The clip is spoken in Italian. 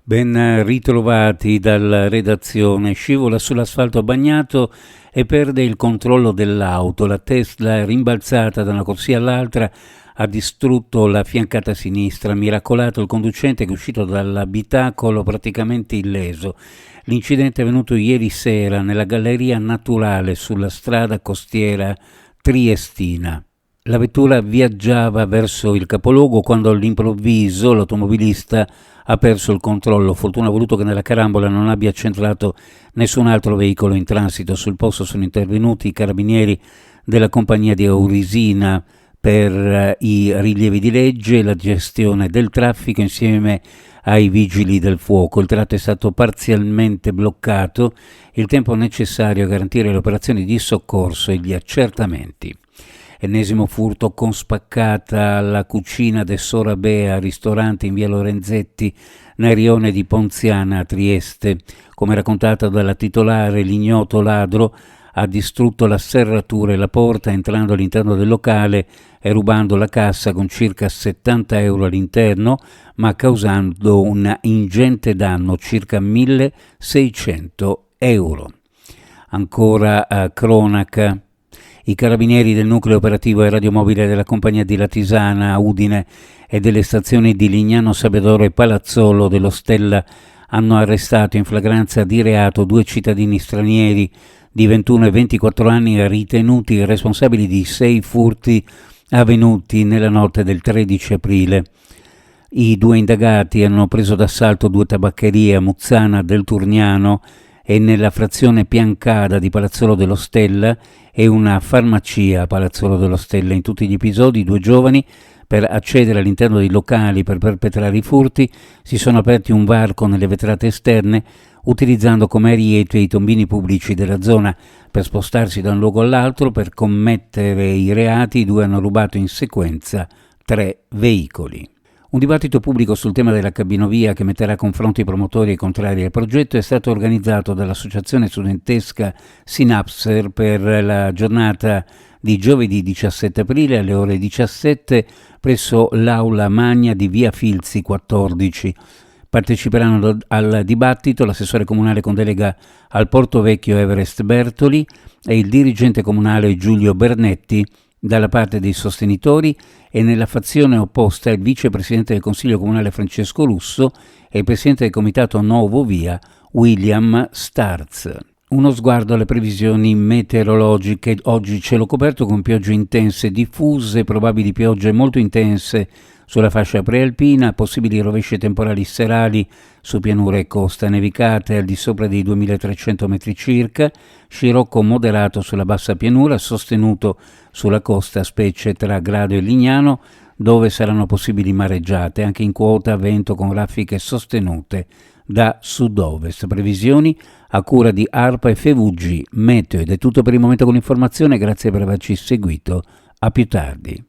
Ben ritrovati dalla redazione. Scivola sull'asfalto bagnato e perde il controllo dell'auto. La Tesla, rimbalzata da una corsia all'altra, ha distrutto la fiancata sinistra. Miracolato il conducente che è uscito dall'abitacolo praticamente illeso. L'incidente è avvenuto ieri sera nella galleria naturale sulla strada costiera triestina. La vettura viaggiava verso il capoluogo quando all'improvviso l'automobilista ha perso il controllo. Fortuna ha voluto che nella carambola non abbia accentrato nessun altro veicolo in transito. Sul posto sono intervenuti i carabinieri della compagnia di Aurisina per i rilievi di legge e la gestione del traffico insieme ai vigili del fuoco. Il tratto è stato parzialmente bloccato, il tempo necessario a garantire le operazioni di soccorso e gli accertamenti. Ennesimo furto con spaccata alla cucina de Sorabea, ristorante in via Lorenzetti, nel rione di Ponziana a Trieste. Come raccontato dalla titolare, l'ignoto ladro ha distrutto la serratura e la porta entrando all'interno del locale e rubando la cassa con circa 70 euro all'interno, ma causando un ingente danno, circa 1.600 euro. Ancora cronaca. I carabinieri del nucleo operativo e radiomobile della compagnia di Latisana, Udine e delle stazioni di Lignano Sabbiadoro e Palazzolo dello Stella hanno arrestato in flagranza di reato 2 cittadini stranieri di 21 e 24 anni ritenuti responsabili di 6 furti avvenuti nella notte del 13 aprile. I 2 indagati hanno preso d'assalto 2 tabaccherie a Muzzana del Turniano e nella frazione Piancada di Palazzolo dello Stella e una farmacia a Palazzolo dello Stella. In tutti gli episodi 2 giovani, per accedere all'interno dei locali per perpetrare i furti, si sono aperti un varco nelle vetrate esterne utilizzando come ariete i tombini pubblici della zona. Per spostarsi da un luogo all'altro per commettere i reati, i 2 hanno rubato in sequenza 3 veicoli. Un dibattito pubblico sul tema della cabinovia che metterà a confronto i promotori e i contrari al progetto è stato organizzato dall'associazione studentesca Synapser per la giornata di giovedì 17 aprile alle ore 17 presso l'Aula Magna di via Filzi 14. Parteciperanno al dibattito l'assessore comunale con delega al Porto Vecchio Everest Bertoli e il dirigente comunale Giulio Bernetti. Dalla parte dei sostenitori e nella fazione opposta il vicepresidente del Consiglio Comunale Francesco Russo e il presidente del Comitato Nuovo Via William Starz. Uno sguardo alle previsioni meteorologiche. Oggi cielo coperto con piogge intense diffuse, probabili piogge molto intense sulla fascia prealpina, possibili rovesce temporali serali su pianure e costa nevicate al di sopra dei 2300 metri circa, scirocco moderato sulla bassa pianura, sostenuto sulla costa, specie tra Grado e Lignano, dove saranno possibili mareggiate, anche in quota vento con raffiche sostenute da sud-ovest. Previsioni a cura di ARPA e FVG Meteo. Ed è tutto per il momento con l'informazione, grazie per averci seguito, a più tardi.